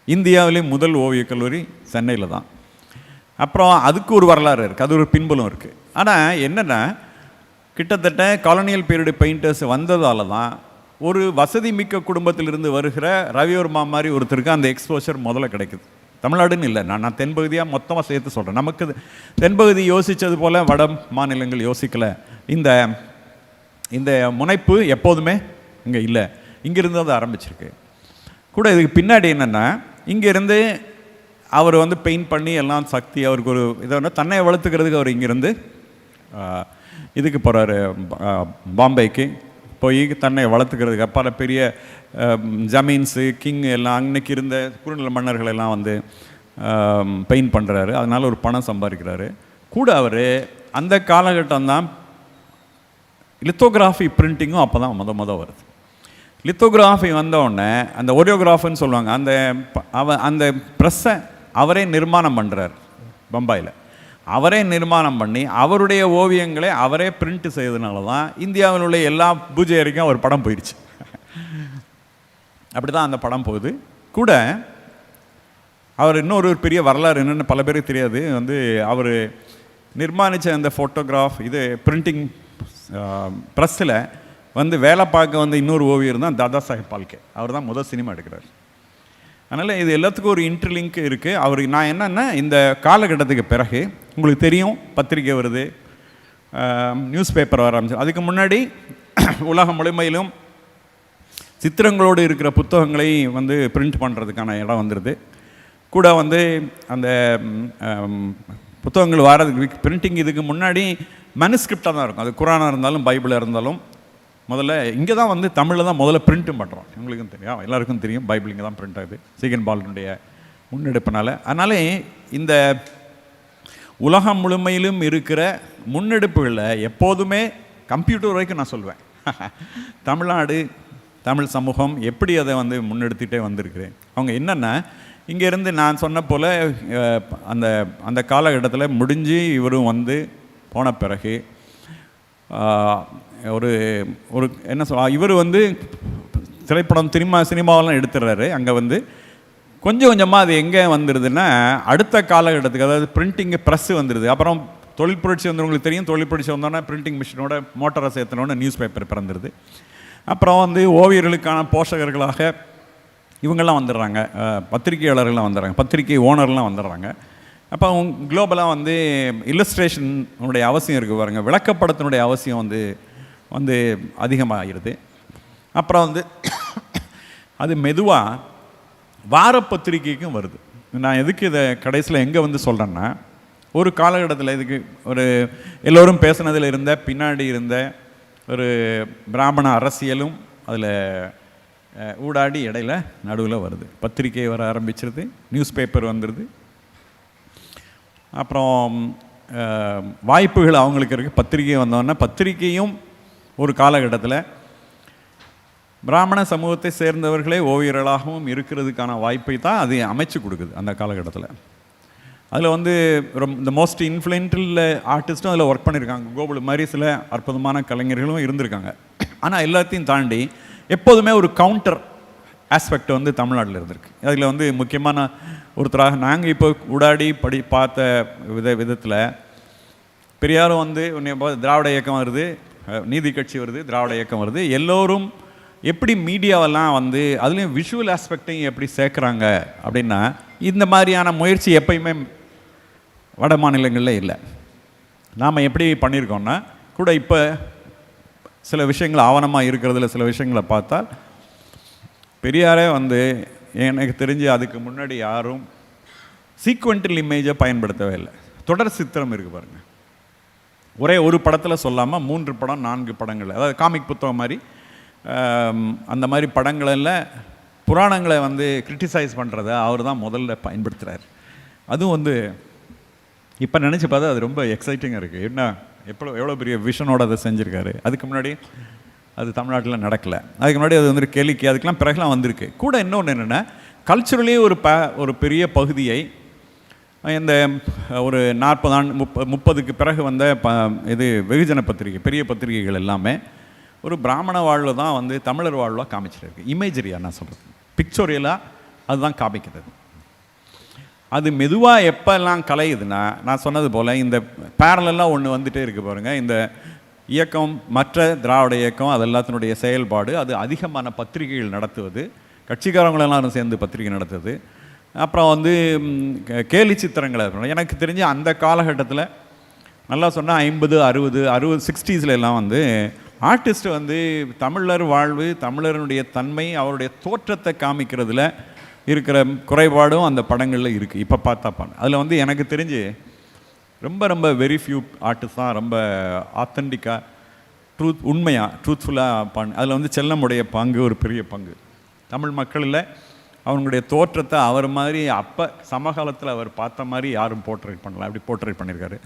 இந்தியாவிலே முதல் ஓவியக் கல்லூரி சென்னையில் தான். அப்புறம் அதுக்கு ஒரு வரலாறு இருக்குது, அது ஒரு பின்புலம் இருக்குது. ஆனால் என்னென்னா, கிட்டத்தட்ட காலனியல் பீரியடு பெயிண்டர்ஸ் வந்ததால் தான் ஒரு வசதி மிக்க குடும்பத்திலிருந்து வருகிற ரவிவர்மா மாதிரி ஒருத்தருக்கு அந்த எக்ஸ்போஷர் முதல்ல கிடைக்குது. தமிழ்நாடுன்னு இல்லை, நான் தென்பகுதியாக மொத்தமாக சேர்த்து சொல்கிறேன். நமக்கு தென்பகுதி யோசித்தது போல் வட மாநிலங்கள் யோசிக்கலை. இந்த முனைப்பு எப்போதுமே இங்கே இல்லை, இங்கேருந்து அது ஆரம்பிச்சிருக்கு. கூட இதுக்கு பின்னாடி என்னென்னா, இங்கேருந்து அவர் வந்து பெயிண்ட் பண்ணி எல்லாம் சக்தி அவருக்கு ஒரு இதை தன்னை வளர்த்துக்கிறதுக்கு அவர் இங்கேருந்து இதுக்கு போகிறாரு, பாம்பேக்கு போய் தன்னை வளர்த்துக்கிறதுக்கு. பல பெரிய ஜமீன்ஸு கிங் எல்லாம் அன்னைக்கு இருந்த குறுநில மன்னர்கள் எல்லாம் வந்து பெயிண்ட் பண்ணுறாரு. அதனால் ஒரு பணம் சம்பாதிக்கிறாரு. கூட அவர் அந்த காலகட்டம் தான் லித்தோகிராஃபி பிரிண்டிங்கும் அப்போ தான் முத வருது. லித்தோகிராஃபி வந்தவுடனே அந்த ஒரியோகிராஃபுன்னு சொல்லுவாங்க, அந்த ப்ரெஸ்ஸை அவரே நிர்மாணம் பண்ணுறார். பம்பாயில் அவரே நிர்மாணம் பண்ணி அவருடைய ஓவியங்களை அவரே பிரிண்ட் செய்ததுனால தான் இந்தியாவில் உள்ள எல்லா பூஜை அறைக்கும் அவர் படம் போயிடுச்சு. அப்படி தான் அந்த படம் போகுது. கூட அவர் இன்னொரு பெரிய வரலாறு என்னென்னு பல பேருக்கு தெரியாது. அவர் நிர்மாணித்த அந்த ஃபோட்டோகிராஃப் இது பிரிண்டிங் ப்ரெஸ்ஸில் வேலை பார்க்க இன்னொரு ஓவியர் தான் தாதா சாஹேப் பால்கே. அவர் தான் முதல் சினிமா எடுக்கிறார். அதனால் இது எல்லாத்துக்கும் ஒரு இன்டர்லிங்க் இருக்குது. நான் என்னென்னா, இந்த காலகட்டத்துக்கு பிறகு உங்களுக்கு தெரியும், பத்திரிக்கை வருது, நியூஸ் பேப்பர் வர ஆரம்பிச்சு. அதுக்கு முன்னாடி உலகம் முழுமையிலும் சித்திரங்களோடு இருக்கிற புத்தகங்களை பிரிண்ட் பண்ணுறதுக்கான இடம் வந்துடுது. கூட அந்த புத்தகங்கள் வர்றதுக்கு பிரிண்டிங் இதுக்கு முன்னாடி மனுஸ்கிரிப்டாக தான் இருக்கும். அது குரானாக இருந்தாலும் பைபிளாக இருந்தாலும் முதல்ல இங்கே தான் தமிழில் தான் முதல்ல பிரிண்ட்டும் பண்ணுறோம். உங்களுக்கும் தெரியும், எல்லாருக்கும் தெரியும், பைபிள் இங்கே தான் பிரிண்ட் ஆகுது சீகன் பால்னுடைய முன்னெடுப்பினால். அதனாலே இந்த உலகம் முழுமையிலும் இருக்கிற முன்னெடுப்புகளில் எப்போதுமே கம்ப்யூட்டர் வரைக்கும் நான் சொல்வேன் தமிழ்நாடு தமிழ் சமூகம் எப்படி அதை வந்து முன்னெடுத்துகிட்டே வந்திருக்கிறேன். அவங்க என்னென்னா இங்கேருந்து நான் சொன்ன போல் அந்த அந்த காலகட்டத்தில் முடிஞ்சு இவரும் வந்து போன பிறகு ஒரு ஒரு என்ன சொல் இவர் வந்து திரைப்படம் சினிமாவெல்லாம் எடுத்துடுறாரு. அங்கே வந்து கொஞ்சம் கொஞ்சமாக அது எங்கே வந்துடுதுன்னா அடுத்த காலகட்டத்துக்கு, அதாவது பிரிண்டிங்கு ப்ரெஸ்ஸு வந்துடுது. அப்புறம் தொழில் புரட்சி வந்து உங்களுக்கு தெரியும், தொழில் புரட்சி வந்தோன்னா பிரிண்டிங் மிஷினோட மோட்டரை சேர்த்தனோட நியூஸ் பேப்பர் பிறந்துடுது. அப்புறம் வந்து ஓவியர்களுக்கான போஷகர்களாக இவங்கெல்லாம் வந்துடுறாங்க, பத்திரிகையாளர்கள்லாம் வந்துடுறாங்க, பத்திரிகை ஓனர்லாம் வந்துடுறாங்க. அப்போ குளோபலாக வந்து இல்லஸ்ட்ரேஷனுடைய அவசியம் இருக்குது பாருங்க, விளக்கப்படத்தினுடைய அவசியம் வந்து வந்து அதிகமாகிடுது. அப்புறம் வந்து அது மெதுவாக வார பத்திரிகைக்கும் வருது. நான் எதுக்கு இதை கடைசியில் எங்கே வந்து சொல்கிறேன்னா, ஒரு காலகட்டத்தில் இதுக்கு ஒரு எல்லோரும் பேசுனதில் இருந்த பின்னாடி இருந்த ஒரு பிராமண அரசியலும் அதில் ஊடாடி இடையில நடுவில் வருது. பத்திரிகை வர ஆரம்பிச்சிருது, நியூஸ் பேப்பர் வந்துடுது. அப்புறம் வாய்ப்புகள் அவங்களுக்கு இருக்குது. பத்திரிகை வந்தோன்னா பத்திரிகையும் ஒரு காலகட்டத்தில் பிராமண சமூகத்தை சேர்ந்தவர்களே ஓவியர்களாகவும் இருக்கிறதுக்கான வாய்ப்பை தான் அது அமைச்சு கொடுக்குது அந்த காலகட்டத்தில். அதில் வந்து இந்த மோஸ்ட் இன்ஃப்ளூயன்ஷியல் ஆர்டிஸ்ட்டும் அதில் ஒர்க் பண்ணியிருக்காங்க. கோகுல் மாதிரி சில அற்புதமான கலைஞர்களும் இருந்திருக்காங்க. ஆனால் எல்லாத்தையும் தாண்டி எப்போதுமே ஒரு கவுண்டர் ஆஸ்பெக்ட் வந்து தமிழ்நாட்டில் இருந்திருக்கு. அதில் வந்து முக்கியமான ஒருத்தராக நாங்கள் இப்போ ஊடாடி பார்த்த விதத்தில் பெரியாரும் வந்து திராவிட இயக்கம் வருது, நீதி கட்சி வருது, திராவிட இயக்கம் வருது. எல்லோரும் எப்படி மீடியாவெல்லாம் வந்து அதுலேயும் விஷுவல் ஆஸ்பெக்டையும் எப்படி சேர்க்குறாங்க அப்படின்னா, இந்த மாதிரியான முயற்சி எப்பயுமே வட மாநிலங்களில் இல்லை. நாம் எப்படி பண்ணியிருக்கோம்னா கூட இப்போ சில விஷயங்கள் ஆவணமாக இருக்கிறதுல சில விஷயங்களை பார்த்தால் பெரியாரே வந்து எனக்கு தெரிஞ்சு அதுக்கு முன்னாடி யாரும் சீக்வெண்டல் இமேஜை பயன்படுத்தவே இல்லை. தொடர் சித்திரம் இருக்குது பாருங்கள், ஒரே ஒரு படத்தில் சொல்லாமல் 3 படம் 4 படங்கள், அதாவது காமிக் புத்தகம் மாதிரி அந்த மாதிரி படங்களில் புராணங்களை வந்து கிரிட்டிசைஸ் பண்ணுறத அவர் தான் முதல்ல பயன்படுத்துகிறார். அதுவும் வந்து இப்போ நினச்சி பார்த்தா அது ரொம்ப எக்ஸைட்டிங்காக இருக்குது. என்ன எவ்வளோ பெரிய விஷனோட அதை செஞ்சுருக்காரு. அதுக்கு முன்னாடி அது தமிழ்நாட்டில் நடக்கலை. அதுக்கு முன்னாடி அது வந்து கேளிக்கை அதுக்கெலாம் பிறகுலாம் வந்திருக்கு. கூட இன்னொன்று என்னென்னா, கல்ச்சுரலி ஒரு பெரிய பகுதியை இந்த ஒரு 40 ஆண்டு 30க்கு பிறகு வந்த இது வெகுஜன பத்திரிகை, பெரிய பத்திரிகைகள் எல்லாமே ஒரு பிராமண வாழ்வு தான் வந்து தமிழர் வாழ்வாக காமிச்சிருக்கு. இமேஜரியாக நான் சொல்கிறது, பிக்சோரியலாக அதுதான் காமிக்கிறது. அது மெதுவாக எப்போல்லாம் கலையுதுன்னா, நான் சொன்னது போல் இந்த பேரலெல்லாம் ஒன்று வந்துகிட்டே இருக்குது பாருங்கள். இந்த இயக்கம், மற்ற திராவிட இயக்கம், அது எல்லாத்தினுடைய செயல்பாடு, அது அதிகமான பத்திரிகைகள் நடத்துவது, கட்சிக்காரங்களெல்லாம் சேர்ந்து பத்திரிகை நடத்துவது, அப்புறம் வந்து கேலி சித்திரங்களை. எனக்கு தெரிஞ்சு அந்த காலகட்டத்தில் நல்லா சொன்னால் 50, 60, 60s எல்லாம் வந்து ஆர்டிஸ்ட் வந்து தமிழர் வாழ்வு, தமிழருடைய தன்மை, அவருடைய தோற்றத்தை காமிக்கிறதுல இருக்கிற குறைபாடும் அந்த படங்களில் இருக்குது. இப்போ பார்த்தா அதில் வந்து எனக்கு தெரிஞ்சு ரொம்ப வெரி ஃபியூ ஆர்டிஸ்ட் தான் ரொம்ப ஆத்தென்டிக்காக உண்மையாக ட்ரூத்ஃபுல்லாக அதில் வந்து செல்லமுடைய பங்கு ஒரு பெரிய பங்கு. தமிழ் மக்களில் அவங்களுடைய தோற்றத்தை அவர் மாதிரி அப்போ சமகாலத்தில் அவர் பார்த்த மாதிரி யாரும் போர்ட்ரேட் பண்ணலாம், அப்படி போர்ட்ரேட் பண்ணியிருக்காரு.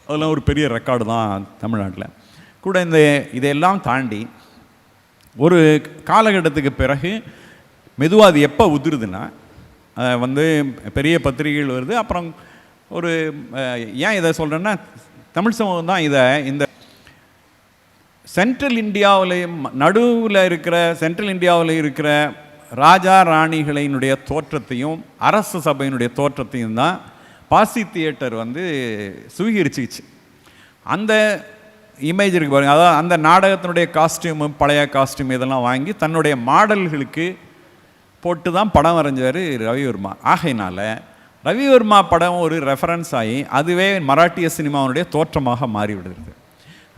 அதெல்லாம் ஒரு பெரிய ரெக்கார்டு தான் தமிழ்நாட்டில். கூட இதையெல்லாம் தாண்டி ஒரு காலகட்டத்துக்கு பிறகு மெதுவாக அது எப்போ உதிருதுன்னா, வந்து பெரிய பத்திரிகைகள் வருது. அப்புறம் ஒரு ஏன் இதை சொல்கிறேன்னா, தமிழ் சமூகம் தான் இந்த சென்ட்ரல் இந்தியாவிலையும் நடுவில் இருக்கிற சென்ட்ரல் இந்தியாவில் இருக்கிற ராஜா ராணிகளினுடைய தோற்றத்தையும் அரசு சபையினுடைய தோற்றத்தையும் தான் பாசி தியேட்டர் வந்து சுவீகரிச்சிச்சு. அந்த இமேஜ் இருக்குது பாருங்கள், அதாவது அந்த நாடகத்தினுடைய காஸ்டியூமு, பழைய காஸ்டியூம் இதெல்லாம் வாங்கி தன்னுடைய மாடல்களுக்கு போட்டு தான் படம் வரைஞ்சார் ரவிவர்மா. ஆகையினால் ரவிவர்மா படம் ஒரு ரெஃபரன்ஸ் ஆகி அதுவே மராட்டிய சினிமாவுடைய தோற்றமாக மாறிவிடுது.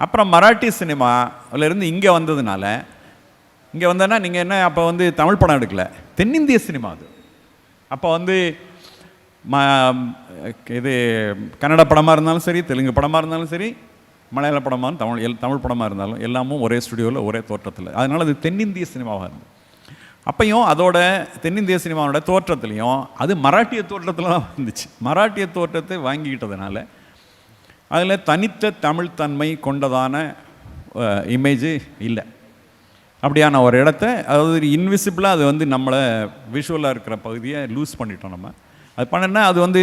அப்புறம் மராட்டி சினிமாவிலேருந்து இங்கே வந்ததுனால, இங்கே வந்தோன்னா நீங்கள் என்ன அப்போ வந்து தமிழ் படம் எடுக்கலை, தென்னிந்திய சினிமா அது. அப்போ வந்து இது கன்னட படமாக இருந்தாலும் சரி, தெலுங்கு படமாக இருந்தாலும் சரி, மலையாள படமாக தமிழ் படமாக இருந்தாலும் எல்லாமும் ஒரே ஸ்டுடியோவில் ஒரே தோற்றத்தில். அதனால் அது தென்னிந்திய சினிமாவாக இருந்தது. அப்பையும் அதோட தென்னிந்திய சினிமாவோட தோற்றத்துலேயும் அது மராட்டிய தோற்றத்தில் தான் வந்துச்சு. மராட்டிய தோற்றத்தை வாங்கிக்கிட்டதுனால அதில் தனித்த தமிழ் தன்மை கொண்டதான இமேஜு இல்லை. அப்படியான ஒரு இடத்த, அதாவது இன்விசிபிளாக அது வந்து நம்மளை விஷுவலாக இருக்கிற பகுதியை லூஸ் பண்ணிட்டோம். நம்ம அது பண்ணனா அது வந்து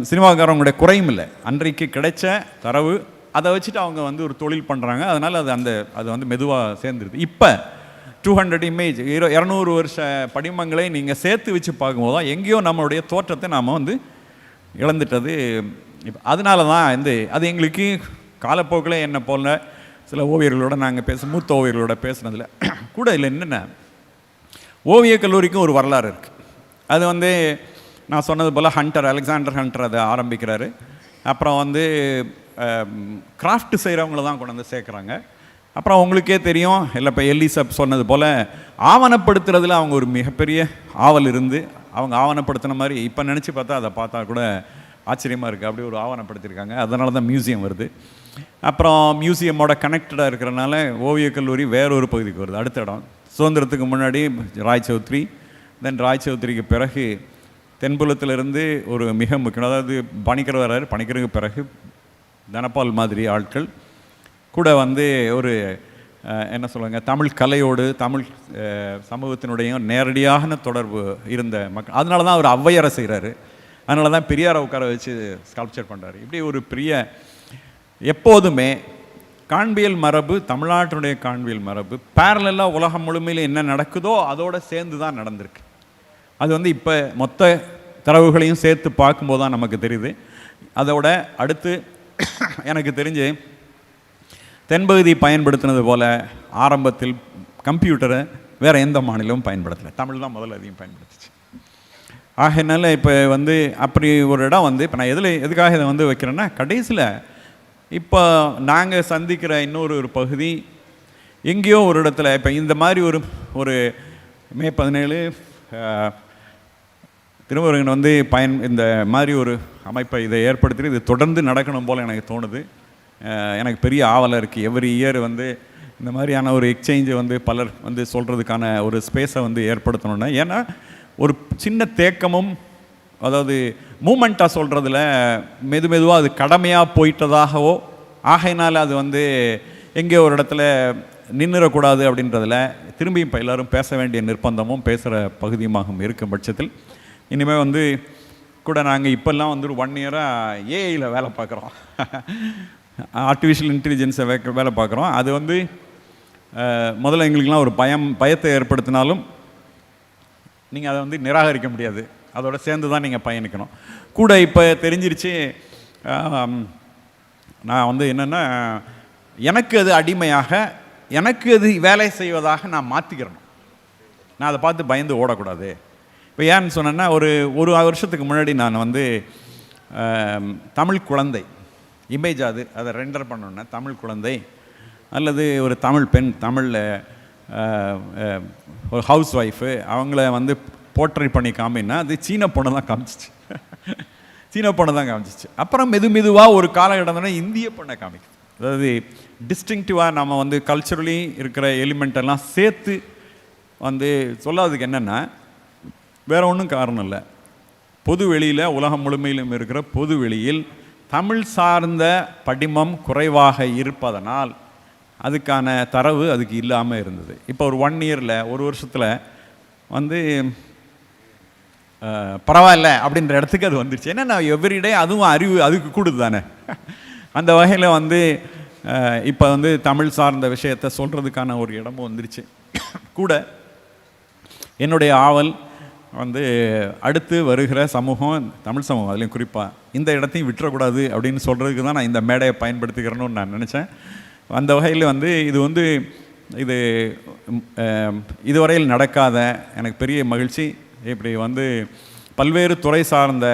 சினிமாக்காரங்களுடைய குறையும் இல்லை. அன்றைக்கு கிடைச்ச தரவு அதை வச்சுட்டு அவங்க வந்து ஒரு தொழில் பண்ணுறாங்க. அதனால் அது வந்து மெதுவாக சேர்ந்துருது. இப்போ 200 இமேஜ் 200 வருஷ படிமங்களை நீங்கள் சேர்த்து வச்சு பார்க்கும்போது தான் எங்கேயோ நம்மளுடைய தோற்றத்தை நாம் வந்து இழந்துட்டது. அதனால தான் அது எங்களுக்கு காலப்போக்கில் என்ன போல சில ஓவியர்களோட நாங்கள் மூத்த ஓவியர்களோட பேசுனதில் கூட இல்லை. என்னென்ன ஓவியக் கல்லூரிக்கும் ஒரு வரலாறு இருக்குது. அது வந்து நான் சொன்னது போல் அலெக்சாண்டர் ஹண்டர் அதை ஆரம்பிக்கிறாரு. அப்புறம் வந்து கிராஃப்ட் செய்கிறவங்கள தான் கொண்டு வந்து சேர்க்குறாங்க. அப்புறம் உங்களுக்கே தெரியும், இல்லை இப்போ எல்லிசப் சொன்னது போல் ஆவணப்படுத்துறதுல அவங்க ஒரு மிகப்பெரிய ஆவல் இருந்து அவங்க ஆவணப்படுத்தின மாதிரி இப்போ நினச்சி பார்த்தா அதை பார்த்தா கூட ஆச்சரியமாக இருக்குது. அப்படி ஒரு ஆவணப்படுத்தியிருக்காங்க. அதனால தான் மியூசியம் வருது. அப்புறம் மியூசியமோட கனெக்டடாக இருக்கிறனால ஓவியக் கல்லூரி வேறொரு பகுதிக்கு வருது. அடுத்த இடம் சுதந்திரத்துக்கு முன்னாடி ராய் சௌத்ரி, தென் ராய் சௌத்ரிக்கு பிறகு தென்புலத்திலிருந்து ஒரு மிக முக்கியம், அதாவது பணிக்கர் வர்றாரு. பணிக்கருக்கு பிறகு தனபால் மாதிரி ஆட்கள் கூட வந்து ஒரு என்ன சொல்லுவாங்க, தமிழ் கலையோடு தமிழ் சமூகத்தினுடைய நேரடியான தொடர்பு இருந்த மக்கள். அதனால தான் அவர் ஔவையாரை செய்கிறாரு. அதனால தான் பெரியாரை உட்கார வச்சு ஸ்கல்ப்சர் பண்ணுறாரு. இப்படி ஒரு பெரிய எப்போதுமே காண்பியல் மரபு, தமிழ்நாட்டினுடைய காண்பியல் மரபு பேரலாக உலகம் முழுமையில் என்ன நடக்குதோ அதோடு சேர்ந்து தான் நடந்திருக்கு. அது வந்து இப்போ மொத்த தரவுகளையும் சேர்த்து பார்க்கும்போது தான் நமக்கு தெரியுது. அதோட அடுத்து எனக்கு தெரிஞ்சு தென்பகுதி பயன்படுத்தினது போல் ஆரம்பத்தில் கம்ப்யூட்டரை வேறு எந்த மாநிலமும் பயன்படுத்தலை. தமிழ் தான் முதல்ல அதிகம் பயன்படுத்துச்சு. ஆகையினால இப்போ வந்து அப்படி ஒரு இடம் வந்து இப்போ நான் எதுக்காக இதை வந்து வைக்கிறேன்னா, கடைசியில் இப்போ நாங்கள் சந்திக்கிற இன்னொரு பகுதி எங்கேயோ ஒரு இடத்துல இப்போ இந்த மாதிரி ஒரு மே 17 திருமுருகன் வந்து இந்த மாதிரி ஒரு அமைப்பை இதை ஏற்படுத்தி இது தொடர்ந்து நடக்கணும் போல் எனக்கு தோணுது. எனக்கு பெரிய ஆவலை இருக்குது. எவ்ரி இயர் வந்து இந்த மாதிரியான ஒரு எக்ஸ்சேஞ்சை வந்து பலர் வந்து சொல்கிறதுக்கான ஒரு ஸ்பேஸை வந்து ஏற்படுத்தணுன்னா, ஏன்னா ஒரு சின்ன தேக்கமும், அதாவது மூமெண்ட்டாக சொல்கிறதுல மெதுவாக அது கடமையாக போயிட்டதாகவோ ஆகையினால் அது வந்து எங்கே ஒரு இடத்துல நின்றுடக்கூடாது அப்படின்றதில் திரும்பி இப்போ எல்லோரும் பேச வேண்டிய நிர்பந்தமும் பேசுகிற பகுதியுமாகவும் இருக்கும் பட்சத்தில் இனிமேல் வந்து கூட நாங்கள் இப்போல்லாம் வந்து ஒரு 1 இயராக ஏஐயில் வேலை பார்க்குறோம். ஆர்டிஃபிஷியல் இன்டெலிஜென்ஸை வேலை பார்க்குறோம். அது வந்து முதல்ல எங்களுக்கெல்லாம் ஒரு பயத்தை ஏற்படுத்தினாலும் நீங்கள் அதை வந்து நிராகரிக்க முடியாது. அதோட சேர்ந்து தான் நீங்கள் பயணிக்கணும். கூட இப்போ தெரிஞ்சிருச்சு, நான் வந்து என்னென்னா எனக்கு அது அடிமையாக, எனக்கு அது வேலை செய்வதாக நான் மாற்றிக்கிறணும். நான் அதை பார்த்து பயந்து ஓடக்கூடாது. இப்போ ஏன்னு சொன்னேன்னா, ஒரு வருஷத்துக்கு முன்னாடி நான் வந்து தமிழ் குழந்தை இமேஜ் அதை ரெண்டர் பண்ணோன்னா தமிழ் குழந்தை அல்லது ஒரு தமிழ் பெண், தமிழில் ஒரு ஹவுஸ் ஒய்ஃபு, அவங்கள வந்து போர்ட்ரேட் பண்ணி காமின்னா அது சீன பொண்ணை தான் காமிச்சிச்சு. சீன பொண்ணை தான் காமிச்சிச்சு. அப்புறம் மெதுவாக ஒரு காலகட்டம்னா இந்திய பொண்ணை காமிக்குது. அதாவது டிஸ்டிங்டிவாக நம்ம வந்து கல்ச்சுரலி இருக்கிற எலிமெண்ட்டெல்லாம் சேர்த்து வந்து சொல்லாததுக்கு என்னென்னா, வேறு ஒன்றும் காரணம் இல்லை. பொது வெளியில், உலகம் முழுமையிலும் இருக்கிற பொது வெளியில் தமிழ் சார்ந்த படிமம் குறைவாக இருப்பதனால் அதுக்கான தரவு அதுக்கு இல்லாமல் இருந்தது. இப்போ ஒரு 1 இயரில், ஒரு வருஷத்தில் வந்து பரவாயில்ல அப்படின்ற இடத்துக்கு அது வந்துடுச்சு. ஏன்னா நான் எவ்ரிடே அதுவும் அறிவு அதுக்கு கூடுது தானே. அந்த வகையில் வந்து இப்போ வந்து தமிழ் சார்ந்த விஷயத்தை சொல்கிறதுக்கான ஒரு இடமும் வந்துடுச்சு. கூட என்னுடைய ஆவல் வந்து அடுத்து வருகிற சமூகம், தமிழ் சமூகம், அதுலேயும் குறிப்பாக இந்த இடத்தையும் விட்டுறக்கூடாது அப்படின்னு சொல்கிறதுக்கு தான் நான் இந்த மேடையை பயன்படுத்திக்கிறேன்னு நான் நினச்சேன். அந்த வகையில் வந்து இது இதுவரையில் நடக்காத எனக்கு பெரிய மகிழ்ச்சி. இப்படி வந்து பல்வேறு துறை சார்ந்த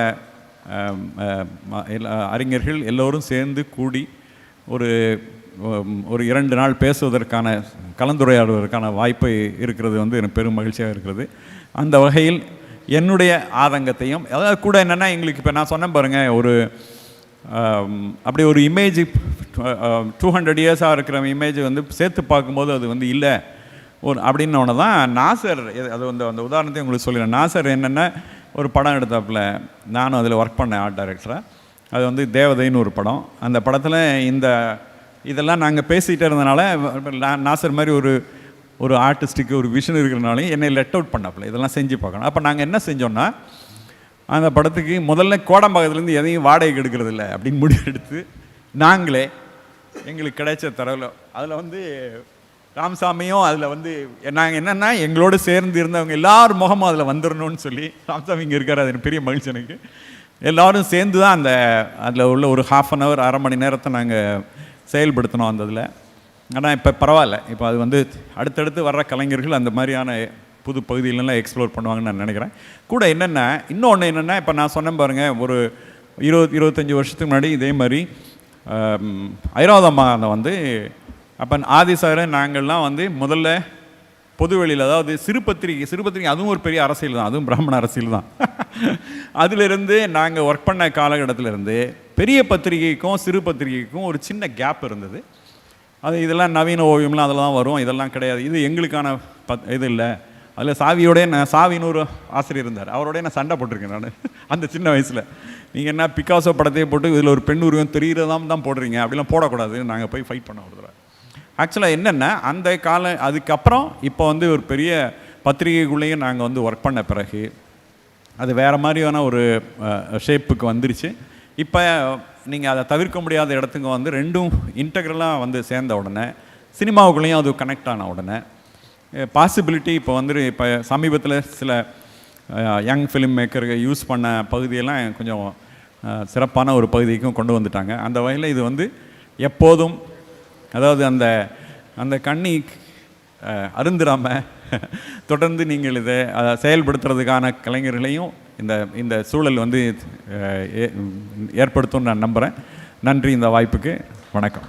அறிஞர்கள் எல்லோரும் சேர்ந்து கூடி ஒரு 2 நாள் பேசுவதற்கான, கலந்துரையாடுவதற்கான வாய்ப்பு இருக்கிறது வந்து எனக்கு பெரும் மகிழ்ச்சியாக இருக்கிறது. அந்த வகையில் என்னுடைய ஆதங்கத்தையும், அதாவது கூட என்னென்னா, எங்களுக்கு இப்போ நான் சொன்னேன் பாருங்கள், அப்படி ஒரு இமேஜ் 200 இயர்ஸாக இருக்கிற இமேஜ் வந்து சேர்த்து பார்க்கும்போது அது வந்து இல்லை, அப்படின்னோடனே தான் நாசர், அது வந்து அந்த உதாரணத்தையும் உங்களுக்கு சொல்லிடுறேன். நாசர் என்னென்ன ஒரு படம் எடுத்தாப்புல, நானும் அதில் ஒர்க் பண்ணேன் ஆர்ட் டைரக்டராக. அது வந்து தேவதைன்னு ஒரு படம். அந்த படத்தில் இதெல்லாம் நாங்கள் பேசிகிட்டே இருந்தனால நாசர் மாதிரி ஒரு ஆர்டிஸ்ட்டுக்கு ஒரு விஷன் இருக்கிறனாலையும் என்னை லெட் அவுட் பண்ணாப்புல, இதெல்லாம் செஞ்சு பார்க்கணும். அப்போ நாங்கள் என்ன செஞ்சோன்னா, அந்த படத்துக்கு முதல்ல கோடம்பாக்கத்துலேருந்து எதையும் வாடகைக்கு எடுக்கிறதில்ல அப்படின்னு முடிவு எடுத்து நாங்களே எங்களுக்கு கிடைச்ச தரவில் அதில் வந்து ராமசாமியும் அதில் வந்து நாங்கள் என்னென்னா எங்களோடு சேர்ந்து இருந்தவங்க எல்லார் முகமும் அதில் வந்துடணும்னு சொல்லி, ராமசாமி இங்கே இருக்கார், அது எனக்கு பெரிய மகிழ்ச்சி எனக்கு. எல்லோரும் சேர்ந்து தான் அதில் உள்ள ஒரு 1/2 hour 1/2 மணி நேரத்தை நாங்கள் செயல்படுத்தினோம் அந்த இதில். ஆனால் இப்போ பரவாயில்ல, இப்போ அது வந்து அடுத்தடுத்து வர்ற கலைஞர்கள் அந்த மாதிரியான புது பகுதியிலலாம் எக்ஸ்ப்ளோர் பண்ணுவாங்கன்னு நான் நினைக்கிறேன். கூட இன்னொன்று என்னென்னா, இப்போ நான் சொன்னேன் பாருங்கள், ஒரு 20-25 வருஷத்துக்கு முன்னாடி இதே மாதிரி ஐராவதம்மா வந்து அப்போ ஆதி சார் நாங்கள்லாம் வந்து முதல்ல பொதுவெளியில், அதாவது சிறுபத்திரிகை அதுவும் ஒரு பெரிய அரசியல் தான், அதுவும் பிராமண அரசியல் தான். அதிலிருந்து நாங்கள் ஒர்க் பண்ண காலகட்டத்திலேருந்து பெரிய பத்திரிகைக்கும் சிறு பத்திரிகைக்கும் ஒரு சின்ன கேப் இருந்தது. இதெல்லாம் நவீன ஓவியம்லாம் அதில் தான் வரும், இதெல்லாம் கிடையாது, இது எங்களுக்கான இது இல்லை. அதில் சாவின்னு ஒரு ஆசிரியர் இருந்தார், அவரோடய நான் சண்டை போட்டிருக்கேன் நான் அந்த சின்ன வயசில். நீங்கள் என்ன பிக்காசோ படத்தையே போட்டு இதில் ஒரு பெண் உருவம் தெரிகிறதாம் தான் போடுறீங்க, அப்படிலாம் போடக்கூடாது, நாங்கள் போய் ஃபைட் பண்ண ஒரு தடவை. ஆக்சுவலாக என்னென்னா, அந்த அதுக்கப்புறம் இப்போ வந்து ஒரு பெரிய பத்திரிகைக்குள்ளேயும் நாங்கள் வந்து ஒர்க் பண்ண பிறகு அது வேறு மாதிரியான ஒரு ஷேப்புக்கு வந்துருச்சு. இப்போ நீங்கள் அதை தவிர்க்க முடியாத இடத்துக்கு வந்து ரெண்டும் இன்டெக்ரலாக வந்து சேர்ந்த உடனே சினிமாவுக்குள்ளேயும் அது கனெக்ட் ஆன உடனே பாசிபிலிட்டி இப்போ வந்து இப்போ சமீபத்தில் சில யங் ஃபிலிம் மேக்கர்கள் யூஸ் பண்ண பகுதியெல்லாம் கொஞ்சம் சிறப்பான ஒரு பகுதிக்கும் கொண்டு வந்துட்டாங்க. அந்த வகையில் இது வந்து எப்போதும், அதாவது அந்த கண்ணி அருந்திராமல் தொடர்ந்து நீங்கள் இதை செயல்படுத்துறதுக்கான கலைஞர்களையும் இந்த சூழல் வந்து ஏற்படுத்தும்னு நான் நம்புகிறேன். நன்றி இந்த வாய்ப்புக்கு. வணக்கம்.